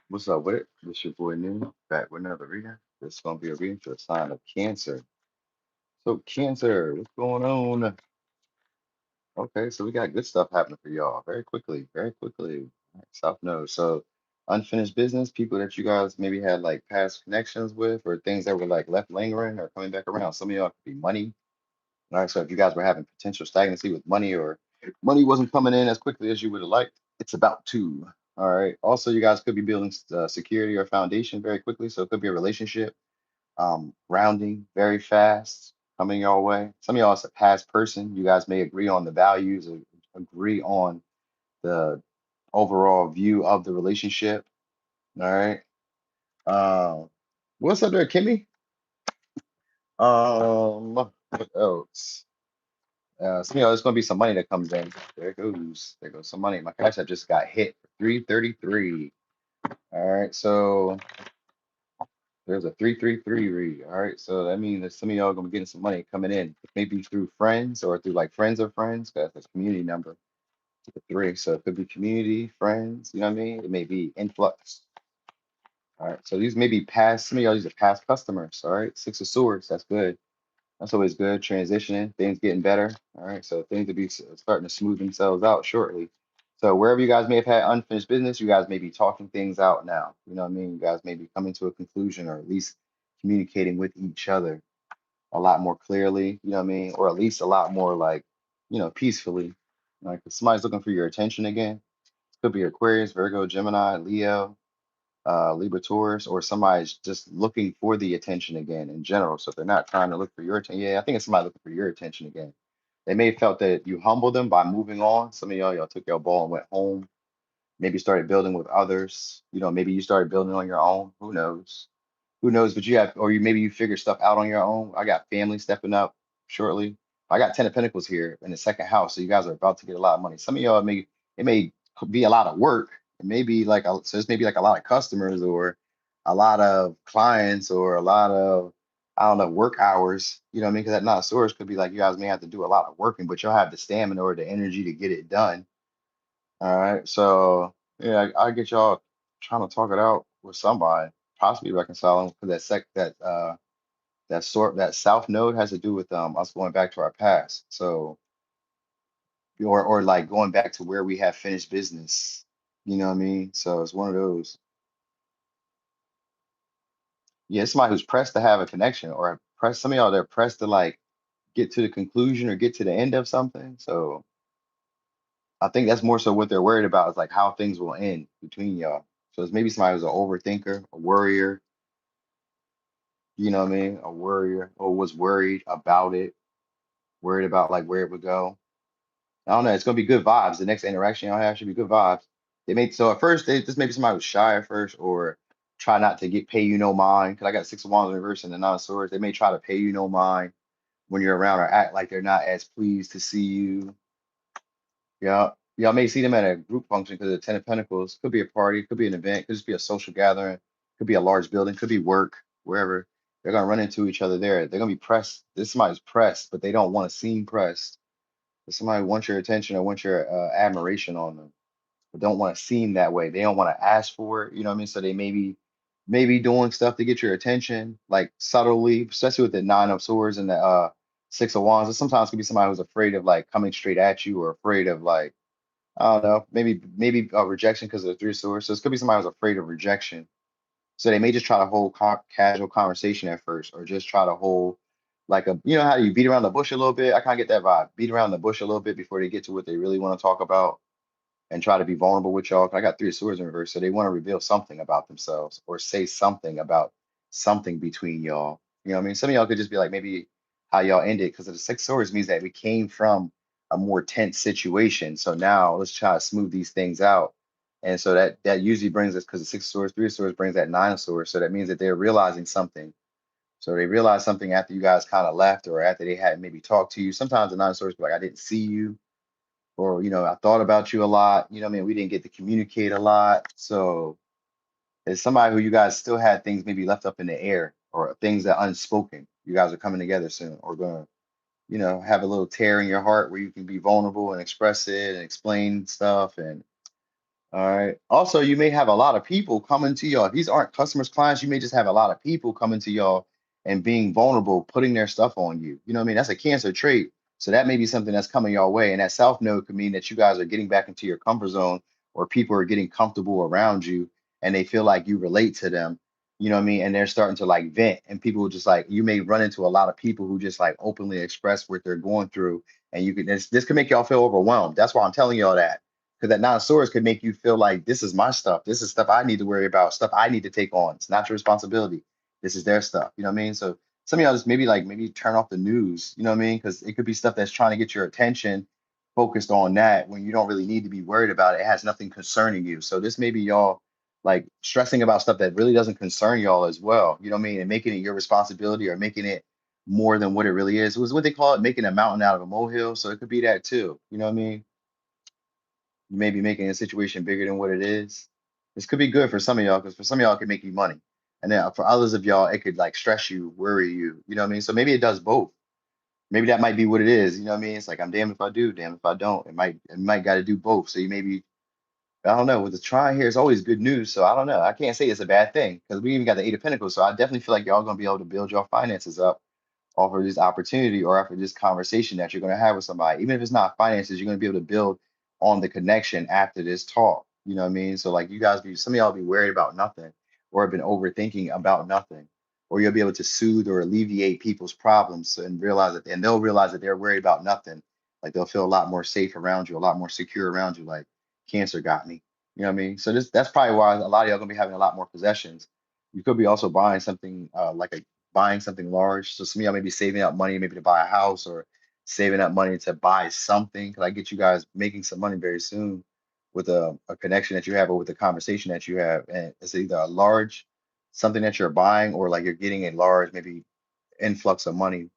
What's up with it? This your boy New back with another reading. This is gonna be a reading for a sign of Cancer. So Cancer, what's going on? Okay, so we got good stuff happening for y'all very quickly, very quickly. All right, South Node. So unfinished business, people that you guys maybe had like past connections with, or things that were like left lingering or coming back around. Some of y'all could be money. All right, so if you guys were having potential stagnancy with money, or money wasn't coming in as quickly as you would have liked, it's about to. All right. Also, you guys could be building security or foundation very quickly. So it could be a relationship rounding very fast coming your way. Some of y'all is a past person. You guys may agree on the values or agree on the overall view of the relationship. All right. Um, what's up there, Kimmy? What else? Some of y'all, there's gonna be some money that comes in. There it goes. There goes some money. My cash app just got hit for 333. All right, so there's a 333 read. All right, so that means that some of y'all gonna be getting some money coming in, maybe through friends or through like friends of friends, because that's a community number, the three. So it could be community, friends, you know what I mean? It may be influx. All right, so these may be past, some of y'all, these are past customers. All right, Six of Swords, that's good. That's always good. Transitioning, things getting better. All right, so things to be starting to smooth themselves out shortly. So wherever you guys may have had unfinished business, you guys may be talking things out now. You know what I mean? You guys may be coming to a conclusion, or at least communicating with each other a lot more clearly. You know what I mean? Or at least a lot more like, peacefully. Like if somebody's looking for your attention again, could be Aquarius, Virgo, Gemini, Leo, Libra Taurus, or somebody's just looking for the attention again in general. So if they're not trying to look for your attention, yeah, I think it's somebody looking for your attention again. They may have felt that you humbled them by moving on. Some of y'all took your ball and went home. Maybe started building with others. Maybe you started building on your own. Who knows? Who knows? But you have, or you maybe you figure stuff out on your own. I got family stepping up shortly. I got Ten of Pentacles here in the second house, so you guys are about to get a lot of money. Some of y'all may it may be a lot of work. It may be like so this may be like a lot of customers or a lot of clients or a lot of I don't know work hours. You know what I mean? Because that not source could be like you guys may have to do a lot of working, but you'll have the stamina or the energy to get it done. All right. So yeah, I get y'all trying to talk it out with somebody, possibly reconciling because that south node has to do with us going back to our past. So or like going back to where we have finished business. You know what I mean? So it's one of those. Yeah, it's somebody who's pressed to have a connection or pressed some of y'all they're pressed to like get to the conclusion or get to the end of something. So I think that's more so what they're worried about is like how things will end between y'all. So it's maybe somebody who's an overthinker, a worrier, you know what I mean? A worrier or was worried about it, worried about like where it would go. I don't know. It's gonna be good vibes. The next interaction y'all have should be good vibes. They may so at first this maybe somebody was shy at first or try not to get pay you no mind because I got Six of Wands in reverse and the Nine of Swords. They may try to pay you no mind when you're around or act like they're not as pleased to see you. Yeah, y'all may see them at a group function because of the Ten of Pentacles. Could be a party, could be an event, could just be a social gathering, could be a large building, could be work, wherever. They're gonna run into each other there. They're gonna be pressed. This somebody's pressed, but they don't want to seem pressed. If somebody wants your attention or wants your admiration on them, but don't want to seem that way. They don't want to ask for it. You know what I mean? So they maybe doing stuff to get your attention, like subtly, especially with the Nine of Swords and the Six of Wands. And sometimes it could be somebody who's afraid of like coming straight at you or afraid of like I don't know, maybe rejection because of the Three of Swords. So this could be somebody who's afraid of rejection. So they may just try to hold casual conversation at first, or just try to hold like how you beat around the bush a little bit. I kind of get that vibe. Beat around the bush a little bit before they get to what they really want to talk about and try to be vulnerable with y'all. I got Three of Swords in reverse, so they want to reveal something about themselves or say something about something between y'all. You know what I mean? Some of y'all could just be like maybe how y'all ended because the Six of Swords means that we came from a more tense situation. So now let's try to smooth these things out. And so that usually brings us because the Six of Swords, Three of Swords brings that Nine of Swords. So that means that they're realizing something. So they realized something after you guys kind of left or after they had maybe talked to you. Sometimes the Nine of Swords be like, I didn't see you or I thought about you a lot. You know what I mean? We didn't get to communicate a lot. So it's somebody who you guys still had things maybe left up in the air or things that unspoken. You guys are coming together soon or gonna, have a little tear in your heart where you can be vulnerable and express it and explain stuff. And All right. Also, you may have a lot of people coming to y'all. These aren't customers, clients. You may just have a lot of people coming to y'all and being vulnerable, putting their stuff on you. You know what I mean? That's a cancer trait. So that may be something that's coming your way. And that south node could mean that you guys are getting back into your comfort zone, or people are getting comfortable around you and they feel like you relate to them. You know what I mean? And they're starting to like vent. And people just like, you may run into a lot of people who just like openly express what they're going through. And you could, this could make y'all feel overwhelmed. That's why I'm telling y'all that, because that nine of swords could make you feel like this is my stuff. This is stuff I need to worry about, stuff I need to take on. It's not your responsibility. This is their stuff. You know what I mean? So some of y'all just maybe turn off the news. You know what I mean? Because it could be stuff that's trying to get your attention focused on that when you don't really need to be worried about it. It has nothing concerning you. So this may be y'all like stressing about stuff that really doesn't concern y'all as well. You know what I mean? And making it your responsibility, or making it more than what it really is. It was what they call it, making a mountain out of a molehill. So it could be that too. You know what I mean? You may be making a situation bigger than what it is. This could be good for some of y'all, because for some of y'all it could make you money. And then for others of y'all, it could like stress you, worry you. You know what I mean? So maybe it does both. Maybe that might be what it is. You know what I mean? It's like I'm damned if I do, damned if I don't. It might got to do both. So you maybe, I don't know. With the try here, it's always good news. So I don't know. I can't say it's a bad thing, because we even got the Eight of Pentacles. So I definitely feel like y'all gonna be able to build your finances up offer this opportunity, or after this conversation that you're going to have with somebody. Even if it's not finances, you're going to be able to build on the connection after this talk. You know what I mean? So like you guys be, some of y'all be worried about nothing, or have been overthinking about nothing, or you'll be able to soothe or alleviate people's problems and realize that, and they'll realize that they're worried about nothing. Like they'll feel a lot more safe around you, a lot more secure around you. Like cancer got me. You know what I mean? So that's probably why a lot of y'all gonna be having a lot more possessions. You could be also buying something like a buying something large. So some of y'all may be saving up money maybe to buy a house, or saving up money to buy something. Cause I get you guys making some money very soon with a connection that you have, or with a conversation that you have. And it's either a large something that you're buying, or like you're getting a large maybe influx of money,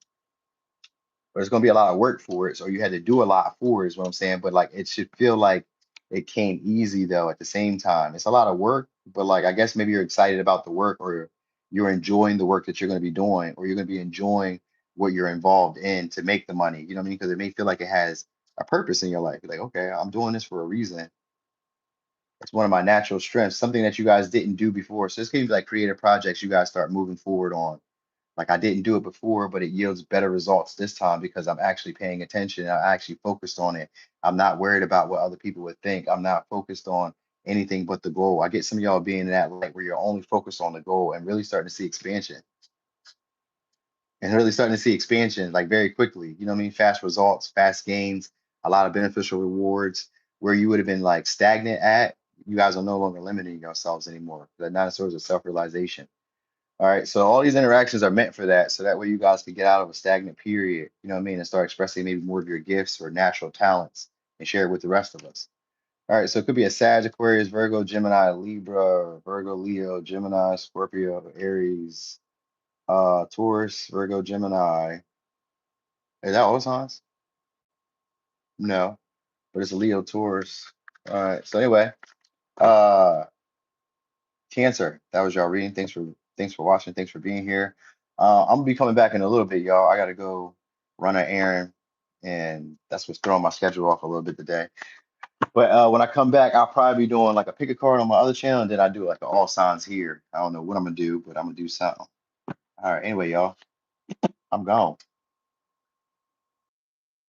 but it's going to be a lot of work for it. So you had to do a lot for it, is what I'm saying. But like it should feel like it came easy though at the same time. It's a lot of work, but like I guess maybe you're excited about the work, or you're enjoying the work that you're going to be doing, or you're going to be enjoying what you're involved in to make the money. You know what I mean? Because it may feel like it has a purpose in your life. Like, okay, I'm doing this for a reason. It's one of my natural strengths, something that you guys didn't do before. So this can be like creative projects you guys start moving forward on. Like I didn't do it before, but it yields better results this time because I'm actually paying attention. I actually focused on it. I'm not worried about what other people would think. I'm not focused on anything but the goal. I get some of y'all being in that light where you're only focused on the goal, and really starting to see expansion, like very quickly. You know what I mean? Fast results, fast gains, a lot of beneficial rewards where you would have been like stagnant at. You guys are no longer limiting yourselves anymore. The nine of swords of self-realization. All right, so all these interactions are meant for that, so that way you guys can get out of a stagnant period, you know what I mean, and start expressing maybe more of your gifts or natural talents and share it with the rest of us. All right, so it could be a Sag, Aquarius, Virgo, Gemini, Libra, Virgo, Leo, Gemini, Scorpio, Aries, Taurus, Virgo, Gemini. Is that all signs? No, but it's a Leo, Taurus. All right, so anyway, uh, Cancer. That was y'all reading. Thanks for watching. Thanks for being here. I'm gonna be coming back in a little bit, y'all. I gotta go run an errand, and that's what's throwing my schedule off a little bit today. But when I come back, I'll probably be doing like a pick a card on my other channel, and then I do like an all signs here. I don't know what I'm gonna do, but I'm gonna do something. All right. Anyway, y'all, I'm gone.